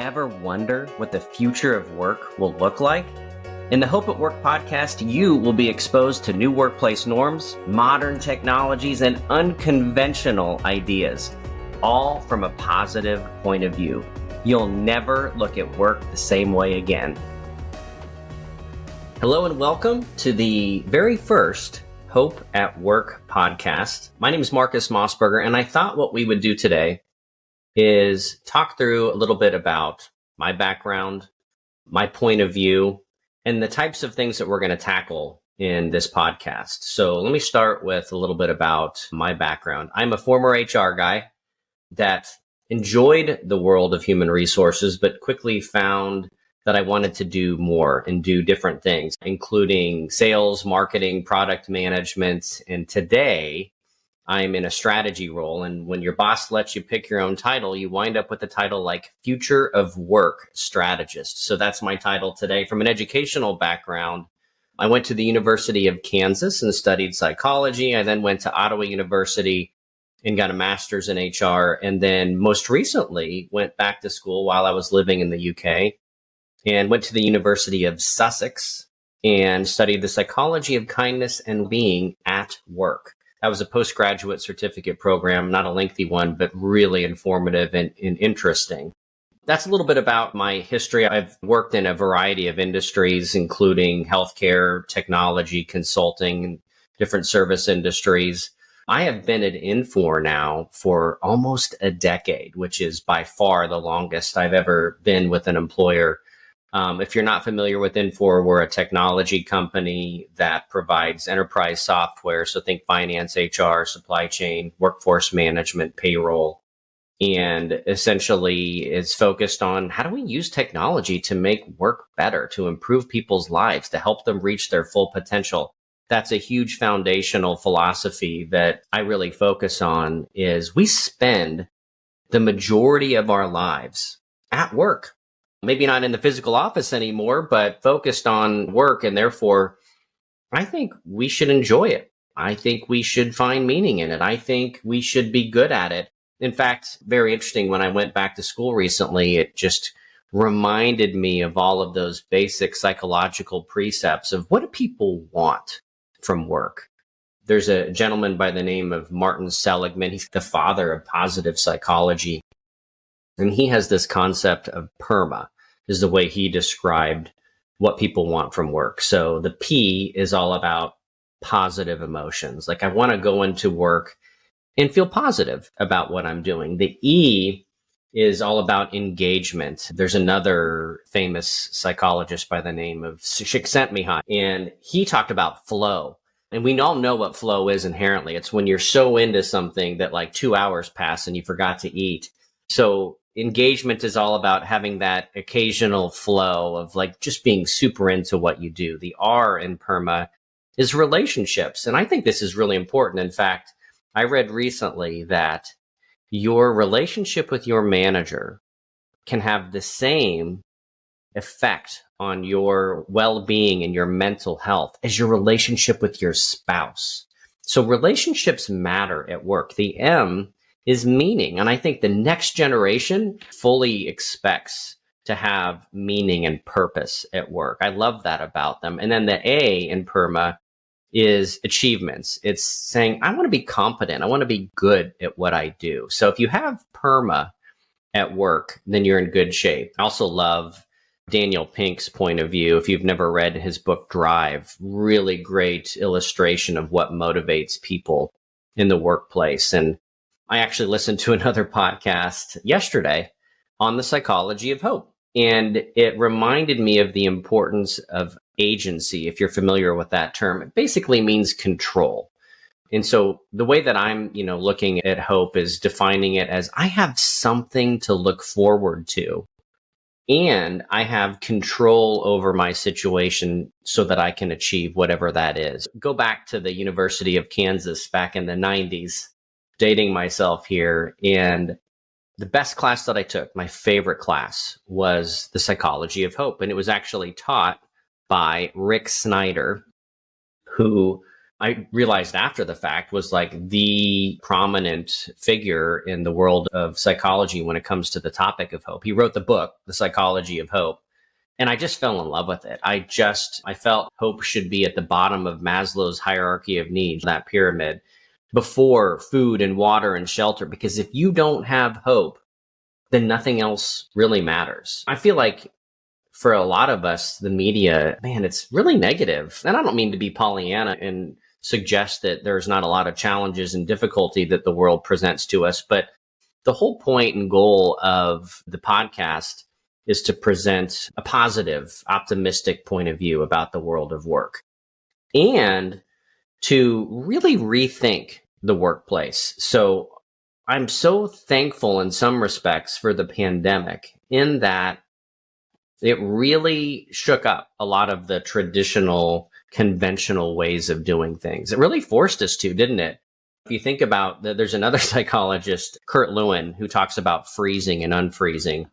ever wonder what the future of work will look like? In the Hope at Work podcast, you will be exposed to new workplace norms, modern technologies, and unconventional ideas, all from a positive point of view. You'll never look at work the same way again. Hello and welcome to the very first Hope at Work podcast. My name is Marcus Mossberger, and I thought what we would do today is talk through a little bit about my background, my point of view, and the types of things that we're going to tackle in this podcast. So let me start with a little bit about my background. I'm a former HR guy that enjoyed the world of human resources, but quickly found that I wanted to do more and do different things, including sales, marketing, product management. And today, I'm in a strategy role. And when your boss lets you pick your own title, you wind up with a title like Future of Work Strategist. So that's my title today. From an educational background, I went to the University of Kansas and studied psychology. I then went to Ottawa University and got a master's in HR. And then most recently went back to school while I was living in the UK and went to the University of Sussex and studied the psychology of kindness and being at work. That was a postgraduate certificate program, not a lengthy one, but really informative and interesting. That's a little bit about my history. I've worked in a variety of industries, including healthcare, technology, consulting, and different service industries. I have been at Infor now for almost a decade, which is by far the longest I've ever been with an employer. If you're not familiar with Infor, we're a technology company that provides enterprise software. So think finance, HR, supply chain, workforce management, payroll, and essentially is focused on how do we use technology to make work better, to improve people's lives, to help them reach their full potential. That's a huge foundational philosophy that I really focus on. Is we spend the majority of our lives at work. Maybe not in the physical office anymore, but focused on work. And therefore, I think we should enjoy it. I think we should find meaning in it. I think we should be good at it. In fact, very interesting, when I went back to school recently, it just reminded me of all of those basic psychological precepts of what do people want from work. There's a gentleman by the name of Martin Seligman. He's the father of positive psychology. And he has this concept of PERMA, is the way he described what people want from work. So the P is all about positive emotions. Like I want to go into work and feel positive about what I'm doing. The E is all about engagement. There's another famous psychologist by the name of Csikszentmihalyi, and he talked about flow. And we all know what flow is inherently. It's when you're so into something that like 2 hours pass and you forgot to eat. So engagement is all about having that occasional flow of like just being super into what you do. The R in PERMA is relationships. And I think this is really important. In fact, I read recently that your relationship with your manager can have the same effect on your well-being and your mental health as your relationship with your spouse. So relationships matter at work. The M is meaning. And I think the next generation fully expects to have meaning and purpose at work. I love that about them. And then the A in PERMA is achievements. It's saying, I want to be competent. I want to be good at what I do. So if you have PERMA at work, then you're in good shape. I also love Daniel Pink's point of view. If you've never read his book, Drive, really great illustration of what motivates people in the workplace. And I actually listened to another podcast yesterday on the psychology of hope. And it reminded me of the importance of agency. If you're familiar with that term, it basically means control. And so the way that I'm, looking at hope is defining it as I have something to look forward to. And I have control over my situation so that I can achieve whatever that is. Go back to the University of Kansas back in the 90s. Dating myself here, and the best class that I took, my favorite class, was the psychology of hope. And it was actually taught by Rick Snyder, who I realized after the fact was like the prominent figure in the world of psychology when it comes to the topic of hope. He wrote the book, The Psychology of Hope. And I just fell in love with it. I felt hope should be at the bottom of Maslow's hierarchy of needs, that pyramid, before food and water and shelter. Because if you don't have hope, then nothing else really matters. I feel like for a lot of us, the media, man, it's really negative. And I don't mean to be Pollyanna and suggest that there's not a lot of challenges and difficulty that the world presents to us. But the whole point and goal of the podcast is to present a positive, optimistic point of view about the world of work and to really rethink the workplace. So I'm so thankful in some respects for the pandemic in that it really shook up a lot of the traditional, conventional ways of doing things. It really forced us to, didn't it? If you think about there's another psychologist, Kurt Lewin, who talks about freezing and unfreezing.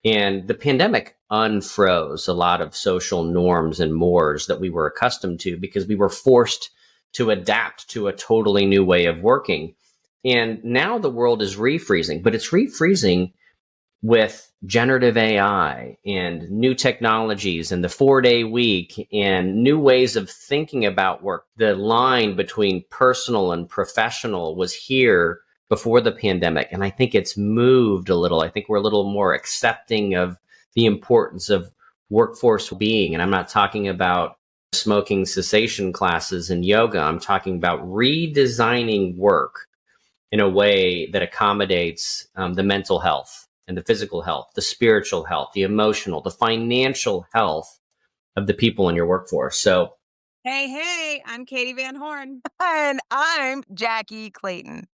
And the pandemic unfroze a lot of social norms and mores that we were accustomed to because we were forced to adapt to a totally new way of working. And now the world is refreezing, but it's refreezing with generative AI and new technologies and the 4-day week and new ways of thinking about work. The line between personal and professional was here before the pandemic. And I think it's moved a little. I think we're a little more accepting of the importance of workforce being. And I'm not talking about smoking cessation classes and yoga. I'm talking about redesigning work in a way that accommodates the mental health and the physical health, the spiritual health, the emotional, the financial health of the people in your workforce. So, hey, I'm Katie Van Horn. And I'm Jackie Clayton.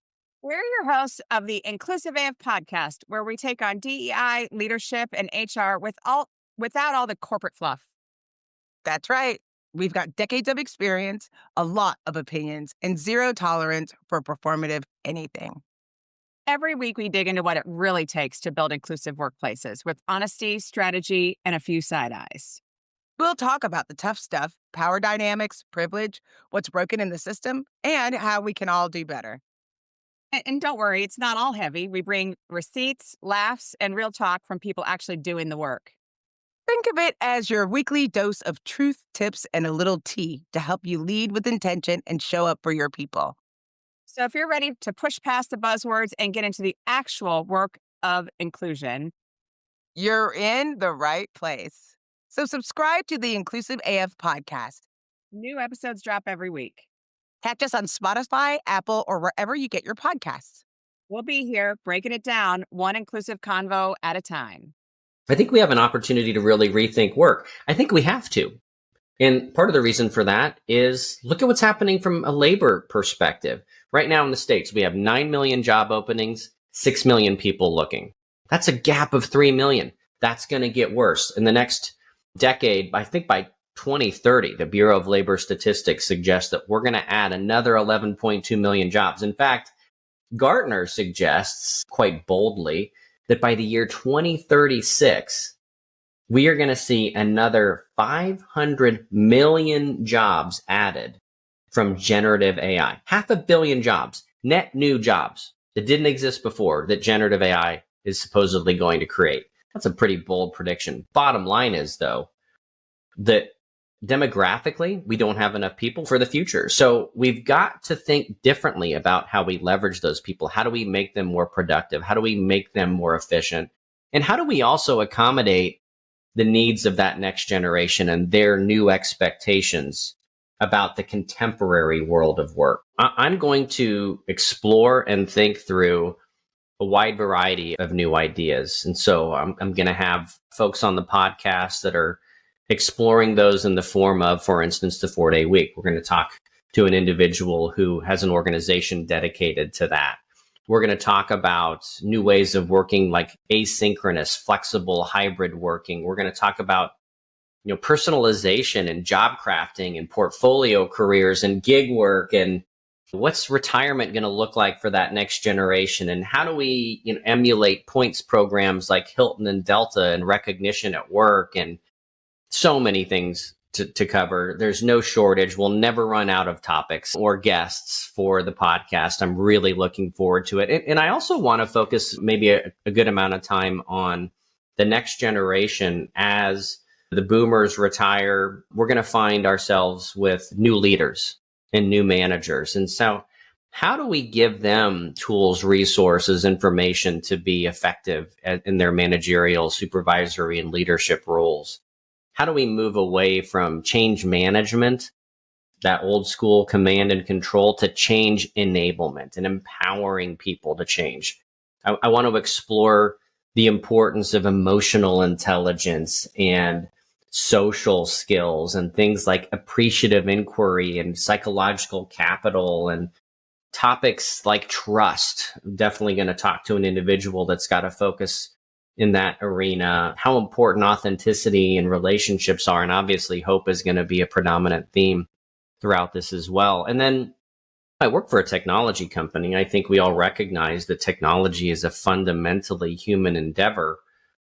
We're your hosts of the Inclusive AF podcast, where we take on DEI, leadership, and HR without all the corporate fluff. That's right. We've got decades of experience, a lot of opinions, and zero tolerance for performative anything. Every week, we dig into what it really takes to build inclusive workplaces with honesty, strategy, and a few side eyes. We'll talk about the tough stuff, power dynamics, privilege, what's broken in the system, and how we can all do better. And don't worry, it's not all heavy. We bring receipts, laughs, and real talk from people actually doing the work. Think of it as your weekly dose of truth, tips, and a little tea to help you lead with intention and show up for your people. So if you're ready to push past the buzzwords and get into the actual work of inclusion, you're in the right place. So subscribe to the Inclusive AF podcast. New episodes drop every week. Catch us on Spotify, Apple, or wherever you get your podcasts. We'll be here breaking it down one inclusive convo at a time. I think we have an opportunity to really rethink work. I think we have to. And part of the reason for that is look at what's happening from a labor perspective. Right now in the States, we have 9 million job openings, 6 million people looking. That's a gap of 3 million. That's going to get worse. In the next decade, I think by 2030, the Bureau of Labor Statistics suggests that we're going to add another 11.2 million jobs. In fact, Gartner suggests quite boldly that by the year 2036, we are going to see another 500 million jobs added from generative AI. 500 million jobs, net new jobs that didn't exist before that generative AI is supposedly going to create. That's a pretty bold prediction. Bottom line is, though, that demographically, we don't have enough people for the future. So we've got to think differently about how we leverage those people. How do we make them more productive? How do we make them more efficient? And how do we also accommodate the needs of that next generation and their new expectations about the contemporary world of work? I'm going to explore and think through a wide variety of new ideas. And so I'm going to have folks on the podcast that are exploring those in the form of, for instance, the 4-day week. We're going to talk to an individual who has an organization dedicated to that. We're going to talk about new ways of working, like asynchronous, flexible, hybrid working. We're going to talk about, personalization and job crafting and portfolio careers and gig work, and what's retirement going to look like for that next generation, and how do we emulate points programs like Hilton and Delta and recognition at work, and so many things to cover. There's no shortage. We'll never run out of topics or guests for the podcast. I'm really looking forward to it. And I also want to focus maybe a good amount of time on the next generation. As the boomers retire, we're going to find ourselves with new leaders and new managers. And so how do we give them tools, resources, information to be effective in their managerial, supervisory, and leadership roles? How do we move away from change management, that old school command and control, to change enablement and empowering people to change? I want to explore the importance of emotional intelligence and social skills and things like appreciative inquiry and psychological capital and topics like trust. I'm definitely going to talk to an individual that's got to focus in that arena, how important authenticity and relationships are. And obviously hope is going to be a predominant theme throughout this as well. And then I work for a technology company. I think we all recognize that technology is a fundamentally human endeavor.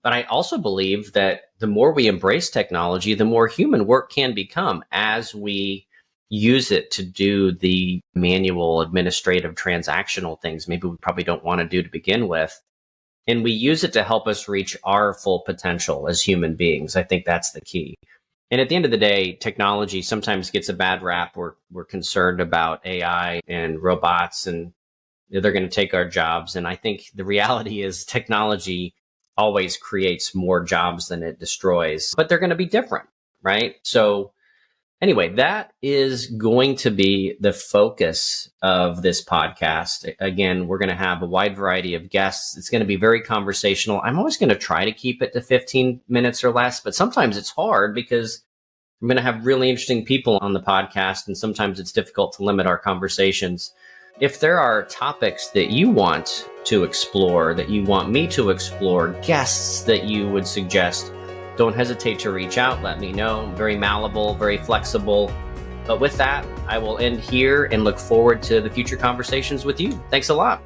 But I also believe that the more we embrace technology, the more human work can become as we use it to do the manual, administrative, transactional things maybe we probably don't want to do to begin with. And we use it to help us reach our full potential as human beings. I think that's the key. And at the end of the day, technology sometimes gets a bad rap. We're concerned about AI and robots and they're going to take our jobs. And I think the reality is technology always creates more jobs than it destroys, but they're going to be different, right? So anyway, that is going to be the focus of this podcast. Again, we're going to have a wide variety of guests. It's going to be very conversational. I'm always going to try to keep it to 15 minutes or less, but sometimes it's hard because I'm going to have really interesting people on the podcast, and sometimes it's difficult to limit our conversations. If there are topics that you want to explore, that you want me to explore, guests that you would suggest, don't hesitate to reach out. Let me know. I'm very malleable, very flexible. But with that, I will end here and look forward to the future conversations with you. Thanks a lot.